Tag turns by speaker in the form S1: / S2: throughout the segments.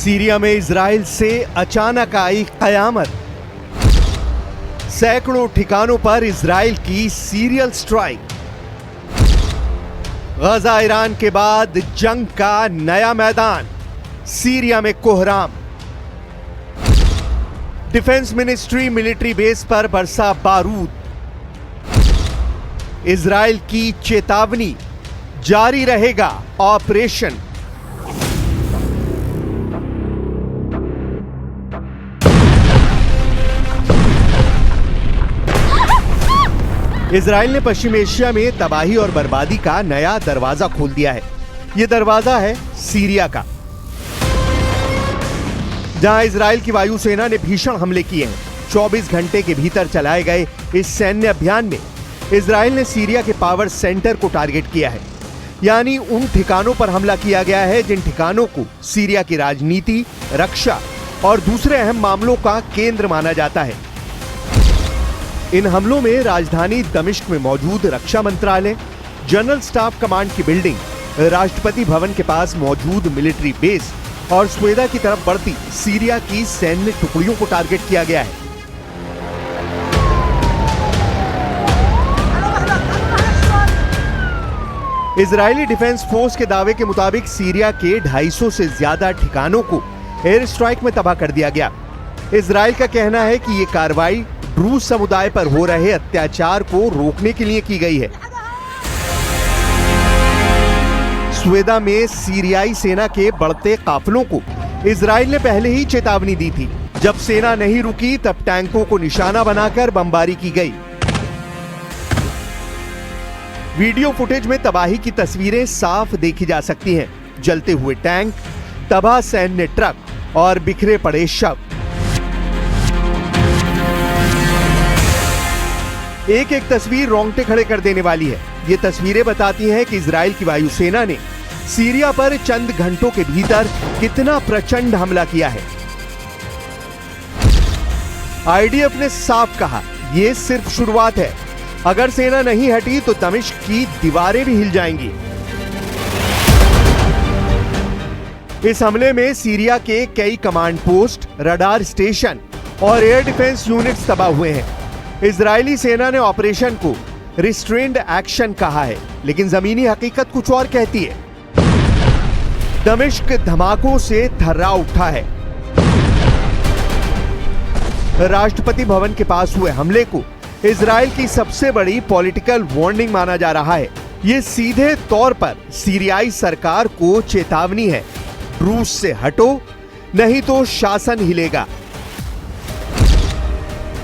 S1: Syria में Israel से अचानक आई कयामत। सैकड़ों ठिकानों पर इजराइल की सीरियल स्ट्राइक। गजा ईरान के बाद जंग का नया मैदान, सीरिया में कोहराम। डिफेंस मिनिस्ट्री मिलिट्री बेस पर बरसा बारूद। इजराइल की चेतावनी, जारी रहेगा ऑपरेशन। इजराइल ने पश्चिम एशिया में तबाही और बर्बादी का नया दरवाजा खोल दिया है। यह दरवाजा है सीरिया का, जहां इजराइल की वायुसेना ने भीषण हमले किए हैं। 24 घंटे के भीतर चलाए गए इस सैन्य अभियान में इजराइल ने सीरिया के पावर सेंटर को टारगेट किया है। यानी उन ठिकानों पर हमला किया गया है जिन ठिकानों को सीरिया की राजनीति, रक्षा और दूसरे अहम मामलों का केंद्र माना जाता है। इन हमलों में राजधानी दमिश्क में मौजूद रक्षा मंत्रालय, जनरल स्टाफ कमांड की बिल्डिंग, राष्ट्रपति भवन के पास मौजूद मिलिट्री बेस और स्वेदा की तरफ बढ़ती सीरिया की सैन्य टुकड़ियों को टारगेट किया गया है। इजरायली डिफेंस फोर्स के दावे के मुताबिक सीरिया के 250 से ज्यादा ठिकानों को एयर स्ट्राइक में तबाह कर दिया गया। इजराइल का कहना है कि यह कार्रवाई ड्रूज समुदाय पर हो रहे अत्याचार को रोकने के लिए की गई है। स्वेदा में सीरियाई सेना के बढ़ते काफिलों को इजराइल ने पहले ही चेतावनी दी थी। जब सेना नहीं रुकी तब टैंकों को निशाना बनाकर बमबारी की गई। वीडियो फुटेज में तबाही की तस्वीरें साफ देखी जा सकती हैं। जलते हुए टैंक, तबाह सैन्य ट्रक और बिखरे पड़े शव। एक एक तस्वीर रोंगटे खड़े कर देने वाली है। ये तस्वीरें बताती हैं कि इजराइल की वायुसेना ने सीरिया पर चंद घंटों के भीतर कितना प्रचंड हमला किया है। आईडीएफ ने साफ कहा, यह सिर्फ शुरुआत है। अगर सेना नहीं हटी तो दमिश्क की दीवारें भी हिल जाएंगी। इस हमले में सीरिया के कई कमांड पोस्ट, रडार स्टेशन और एयर डिफेंस यूनिट्स तबाह हुए हैं। इजरायली सेना ने ऑपरेशन को रिस्ट्रेन्ड एक्शन कहा है, लेकिन जमीनी हकीकत कुछ और कहती है। दमिश्क धमाकों से थर्रा उठा है। राष्ट्रपति भवन के पास हुए हमले को इजराइल की सबसे बड़ी पॉलिटिकल वार्निंग माना जा रहा है। यह सीधे तौर पर सीरियाई सरकार को चेतावनी है, रूस से हटो नहीं तो शासन हिलेगा।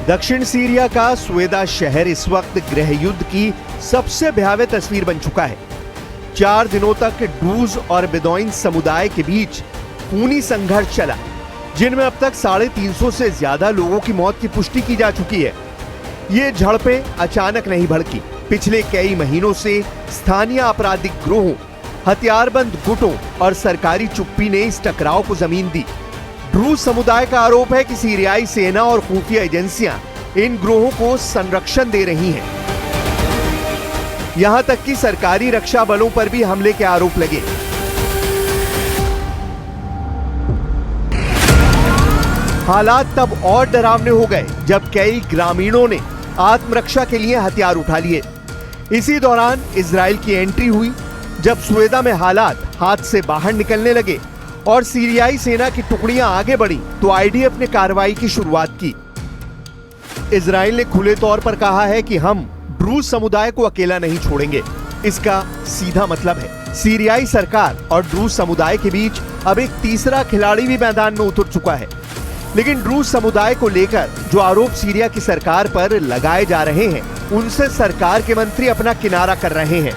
S1: दक्षिण सीरिया का स्वेदा शहर इस वक्त गृह युद्ध की सबसे भयावह तस्वीर बन चुका है। 4 दिनों तक ड्रूज और बेदौइन समुदाय के बीच खूनी संघर्ष चला, जिनमें अब तक 350 से ज्यादा लोगों की मौत की पुष्टि की जा चुकी है। ये झड़पें अचानक नहीं भड़की। पिछले कई महीनों से स्थानीय आपराधिक ग्रोहों, हथियारबंद गुटों और सरकारी चुप्पी ने इस टकराव को जमीन दी। ड्रूज समुदाय का आरोप है कि सीरियाई सेना और खुफिया एजेंसियां इन ग्रोहों को संरक्षण दे रही हैं। यहां तक कि सरकारी रक्षा बलों पर भी हमले के आरोप लगे। हालात तब और डरावने हो गए जब कई ग्रामीणों ने आत्मरक्षा के लिए हथियार उठा लिए। इसी दौरान इजराइल की एंट्री हुई। जब स्वेदा में हालात हाथ से बाहर निकलने लगे और सीरियाई सेना की टुकड़ियां आगे बढ़ी तो आईडीएफ ने कार्रवाई की शुरुआत की। इजराइल ने खुले तौर पर कहा है कि हम ड्रूज समुदाय को अकेला नहीं छोड़ेंगे। इसका सीधा मतलब है सीरियाई सरकार और ड्रूज समुदाय के बीच अब एक तीसरा खिलाड़ी भी मैदान में उतर चुका है। लेकिन ड्रूज समुदाय को लेकर जो आरोप सीरिया की सरकार पर लगाए जा रहे हैं, उनसे सरकार के मंत्री अपना किनारा कर रहे हैं।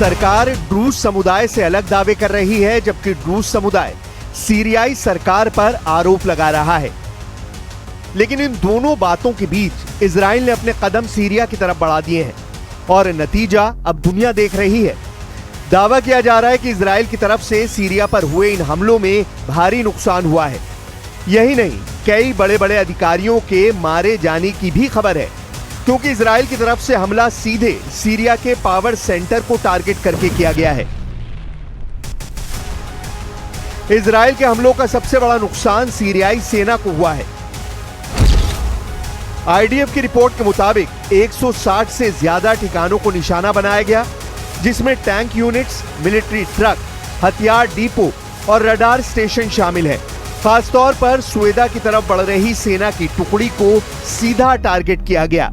S1: सरकार ड्रूज समुदाय से अलग दावे कर रही है, जबकि ड्रूज समुदाय सीरियाई सरकार पर आरोप लगा रहा है। लेकिन इन दोनों बातों के बीच इजराइल ने अपने कदम सीरिया की तरफ बढ़ा दिए हैं और नतीजा अब दुनिया देख रही है। दावा किया जा रहा है कि इजराइल की तरफ से सीरिया पर हुए इन हमलों में भारी नुकसान हुआ है। यही नहीं, कई बड़े बड़े अधिकारियों के मारे जाने की भी खबर है, क्योंकि इजराइल की तरफ से हमला सीधे सीरिया के पावर सेंटर को टारगेट करके किया गया है। इजराइल के हमलों का सबसे बड़ा नुकसान सीरियाई सेना को हुआ है। आईडीएफ की रिपोर्ट के मुताबिक 160 से ज्यादा ठिकानों को निशाना बनाया गया, जिसमें टैंक यूनिट्स, मिलिट्री ट्रक, हथियार डिपो और रडार स्टेशन शामिल है। खासतौर पर सुएदा की तरफ बढ़ रही सेना की टुकड़ी को सीधा टारगेट किया गया।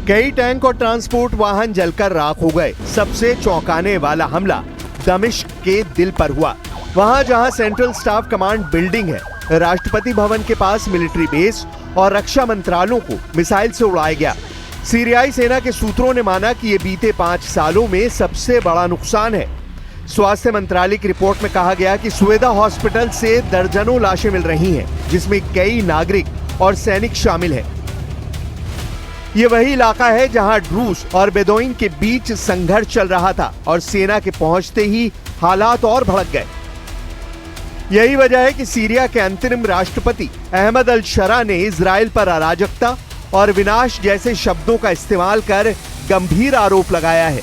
S1: कई टैंक और ट्रांसपोर्ट वाहन जलकर राख हो गए। सबसे चौंकाने वाला हमला दमिश्क के दिल पर हुआ। वहां जहां सेंट्रल स्टाफ कमांड बिल्डिंग है, राष्ट्रपति भवन के पास मिलिट्री बेस और रक्षा मंत्रालयों को मिसाइल से उड़ाया गया। सीरियाई सेना के सूत्रों ने माना कि ये बीते 5 सालों में सबसे बड़ा नुकसान है। स्वास्थ्य मंत्रालय की रिपोर्ट में कहा गया कि सुएदा हॉस्पिटल से दर्जनों लाशें मिल रही हैं, जिसमें कई नागरिक और सैनिक शामिल हैं। ये वही इलाका है जहां ड्रूज और बेदोइन के बीच संघर्ष चल रहा था और सेना के पहुंचते ही हालात और भड़क गए। यही वजह है कि सीरिया के अंतरिम राष्ट्रपति अहमद अल शरा ने इजराइल पर अराजकता और विनाश जैसे शब्दों का इस्तेमाल कर गंभीर आरोप लगाया है।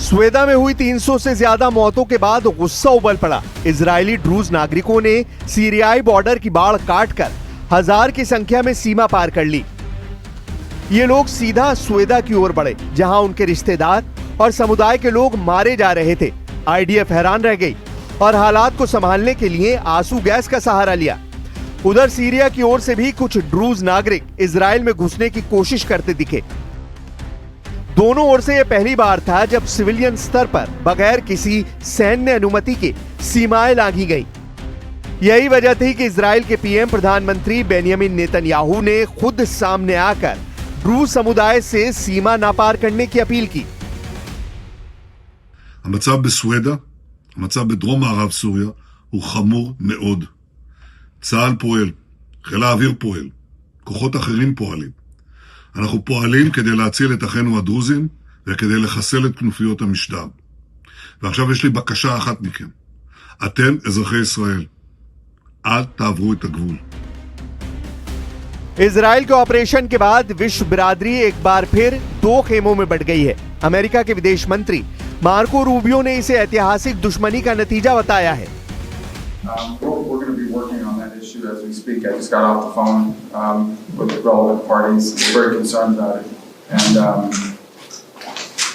S1: सुएदा में हुई 300 से ज्यादा मौतों के बाद गुस्सा उबल पड़ा। इजरायली ड्रूज नागरिकों ने सीरियाई बॉर्डर की बाड़ काटकर 1000 की संख्या में सीमा पार कर ली। ये लोग सीधा सुएदा की ओर बढ़े, जहां उनके रिश्तेदार और समुदाय के लोग मारे जा रहे थे। आईडीएफ हैरान रह गई और हालात को संभालने के लिए आंसू गैस का सहारा लिया। उधर सीरिया की ओर से भी कुछ ड्रूज नागरिक इजराइल में घुसने की कोशिश करते दिखे। दोनों ओर से यह पहली बार था जब सिविलियन स्तर पर बगैर किसी सैन्य अनुमति के सीमाएं लांघी गई। यही वजह थी कि इजराइल के पीएम प्रधानमंत्री बेंयामिन नेतन्याहू ने खुद सामने आकर ड्रूज समुदाय से सीमा नापार करने की अपील की।
S2: המצב בסואדה, המצב בדרום מערב סוריה, הוא חמור מאוד. צה"ל פועל, חיל האוויר פועל, כוחות אחרים פועלים. אנחנו פועלים כדי להציל את אחינו הדרוזים וכדי לחסל את כנופיות המשטר. ועכשיו יש לי בקשה אחת מכם. אתם אזרחי ישראל. אל תעברו את הגבול.
S1: इजराइल के ऑपरेशन के बाद विश्व बिरादरी एक बार फिर 2 खेमों में बट गई है। अमेरिका के विदेश मंत्री मार्को रूबियो ने इसे ऐतिहासिक दुश्मनी का नतीजा बताया है।
S3: We're going to be working on that issue as we speak. I just got off the phone with the relevant parties. We're very concerned about it, and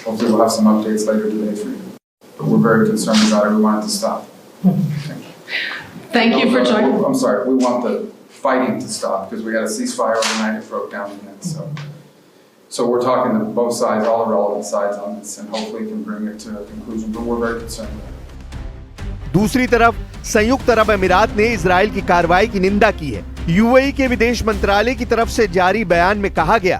S3: hopefully we'll have some updates later today for you. But we're very concerned about it. We want it to stop.
S4: Thank you for joining.
S3: I'm sorry. We want the fighting to stop because we had a ceasefire overnight. It broke down again. So we're talking to both sides, all the relevant sides on this, and hopefully can bring it to a conclusion. But we're very concerned about it.
S1: दूसरी तरफ संयुक्त अरब अमीरात ने Israel की कार्रवाई की निंदा की है। यूएई के विदेश मंत्रालय की तरफ से जारी बयान में कहा गया,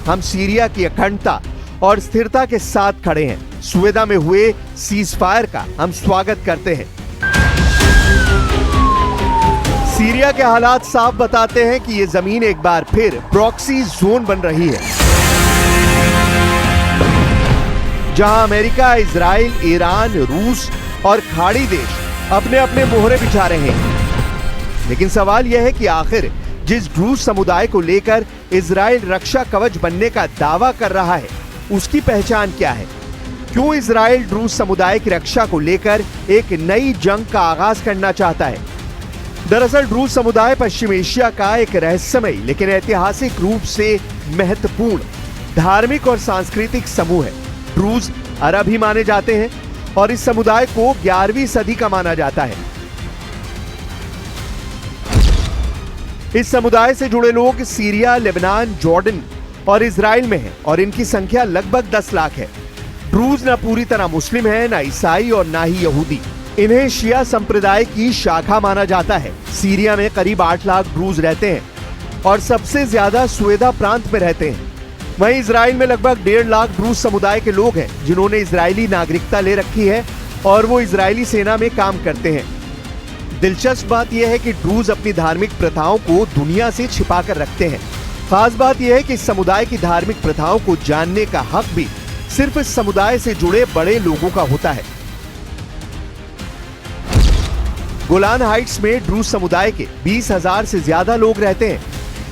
S1: हम सीरिया की अखंडता और स्थिरता के साथ खड़े हैं। स्वेदा में हुए सीज फायर का हम स्वागत करते हैं। सीरिया के हालात साफ बताते हैं कि ये जमीन एक बार फिर प्रॉक्सी जोन बन रही है, जहां अमेरिका, इजराइल, ईरान, रूस और खाड़ी देश अपने अपने मोहरे बिछा रहे हैं। लेकिन सवाल यह है कि आखिर जिस ड्रूज समुदाय को लेकर इजराइल रक्षा कवच बनने का दावा कर रहा है, उसकी पहचान क्या है? क्यों इजराइल ड्रूज समुदाय की रक्षा को लेकर एक नई जंग का आगाज करना चाहता है? दरअसल ड्रूज समुदाय पश्चिम एशिया का एक रहस्यमय लेकिन ऐतिहासिक रूप से महत्वपूर्ण धार्मिक और सांस्कृतिक समूह है। ड्रूज अरब ही माने जाते हैं और इस समुदाय को 11वीं सदी का माना जाता है। इस समुदाय से जुड़े लोग सीरिया, लेबनान, जॉर्डन और इजराइल में हैं और इनकी संख्या लगभग 10 लाख है। ड्रूज न पूरी तरह मुस्लिम है, न ईसाई और न ही यहूदी। इन्हें शिया संप्रदाय की शाखा माना जाता है। सीरिया में करीब 8 लाख ड्रूज रहते हैं और सबसे ज्यादा स्वेदा प्रांत में रहते हैं। वहीं इजराइल में लगभग 1.5 लाख ड्रूज समुदाय के लोग हैं जिन्होंने इजरायली नागरिकता ले रखी है और वो इजरायली सेना में काम करते हैं। दिलचस्प बात यह है कि ड्रूज अपनी धार्मिक प्रथाओं को दुनिया से छिपा कर रखते हैं। खास बात यह है कि इस समुदाय की धार्मिक प्रथाओं को जानने का हक भी सिर्फ इस समुदाय से जुड़े बड़े लोगों का होता है। गोलान हाइट्स में ड्रूज समुदाय के 20,000 से ज्यादा लोग रहते हैं।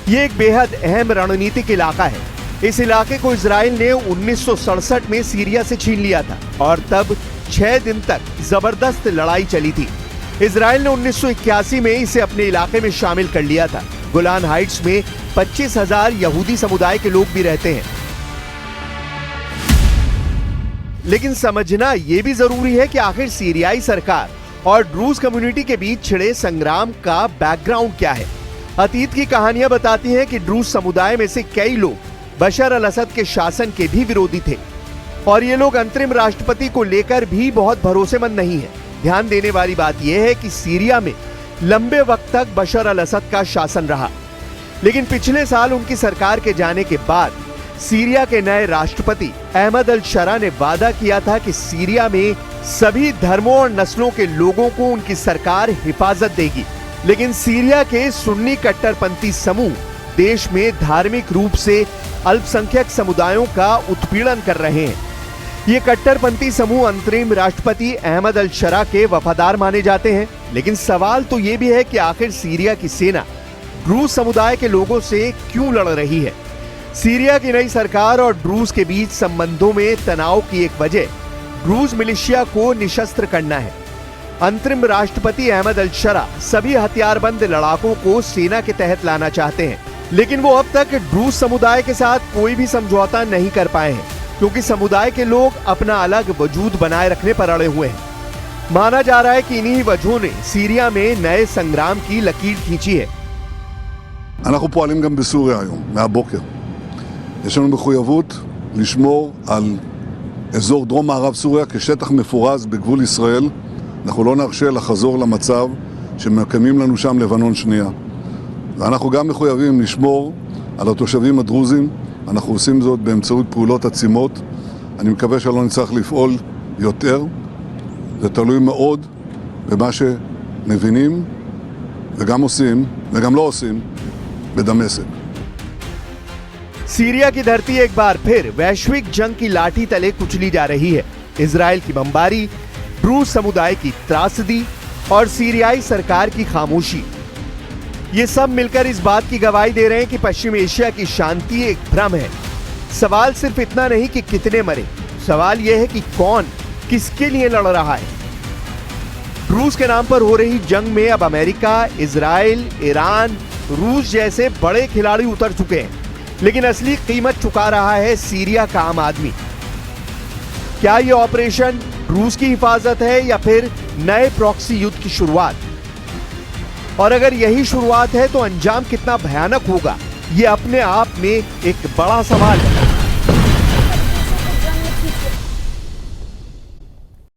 S1: ये एक बेहद अहम रणनीतिक इलाका है। इस इलाके को इजराइल ने 1967 में सीरिया से छीन लिया था और तब 6 दिन तक जबरदस्त लड़ाई चली थी। इजराइल ने 1981 में इसे अपने इलाके में शामिल कर लिया था। गोलान हाइट्स में 25,000 यहूदी समुदाय के लोग भी रहते हैं। लेकिन समझना यह भी जरूरी है कि आखिर सीरियाई सरकार और ड्रूज कम्युनिटी के बीच छिड़े संग्राम का बैकग्राउंड क्या है। अतीत की कहानियां बताती हैं कि ड्रूज समुदाय में से कई लोग बशर अल असद के शासन के भी विरोधी थे और ये लोग अंतरिम राष्ट्रपति को लेकर भी बहुत भरोसेमंद नहीं है। ध्यान देने वाली बात यह है कि सीरिया में लंबे वक्त तक बशर अल असद का शासन रहा, लेकिन पिछले साल उनकी सरकार के जाने के बाद सीरिया के नए राष्ट्रपति अहमद अल शरा ने वादा किया था कि सीरिया में सभी धर्मों और नस्लों के लोगों को उनकी सरकार हिफाजत देगी। लेकिन सीरिया के सुन्नी कट्टरपंथी समूह देश में धार्मिक रूप से अल्पसंख्यक समुदायों का उत्पीड़न कर रहे हैं। ये कट्टरपंथी समूह अंतरिम राष्ट्रपति अहमद अल शरा के वफादार माने जाते हैं। लेकिन सवाल तो ये भी है कि आखिर सीरिया की सेना ड्रूज समुदाय के लोगों से क्यों लड़ रही है? सीरिया की नई सरकार और ड्रूज के बीच संबंधों में तनाव की एक वजह ड्रूज मिलिशिया को निशस्त्र करना है। अंतरिम राष्ट्रपति अहमद अल शरा सभी हथियारबंद लड़ाकों को सेना के तहत लाना चाहते हैं, लेकिन वो अब तक ड्रूज समुदाय के साथ कोई भी समझौता नहीं कर पाए हैं क्योंकि समुदाय के लोग अपना अलग वजूद बनाए रखने पर अड़े हुए हैं। माना जा रहा है कि इन्हीं वजहों ने सीरिया में नए संग्राम की लकीर खींची है।
S2: אנחנו פועלים גם בסוריה היום, מהבוקר. יש לנו מחויבות לשמור על אזור דרום מערב סוריה כשטח מפורז בגבול ישראל. אנחנו לא נרשה לחזור למצב שמקיימים לנו שם לבנון שנייה. ואנחנו גם מחויבים לשמור על התושבים הדרוזים. אנחנו עושים זאת באמצעות פעולות עצימות. אני מקווה שלא נצטרך לפעול יותר. זה תלוי מאוד במה שמבינים וגם עושים וגם לא עושים בדמשק.
S1: सीरिया की धरती एक बार फिर वैश्विक जंग की लाठी तले कुचली जा रही है। इजराइल की बमबारी, ड्रूज समुदाय की त्रासदी और सीरियाई सरकार की खामोशी, ये सब मिलकर इस बात की गवाही दे रहे हैं कि पश्चिम एशिया की शांति एक भ्रम है। सवाल सिर्फ इतना नहीं कि कितने मरे, सवाल यह है कि कौन किसके लिए लड़ रहा है। ड्रूज के नाम पर हो रही जंग में अब अमेरिका, इजराइल, ईरान, रूस जैसे बड़े खिलाड़ी उतर चुके हैं, लेकिन असली कीमत चुका रहा है सीरिया का आम आदमी। क्या यह ऑपरेशन रूस की हिफाजत है या फिर नए प्रॉक्सी युद्ध की शुरुआत? और अगर यही शुरुआत है तो अंजाम कितना भयानक होगा, यह अपने आप में एक बड़ा सवाल है।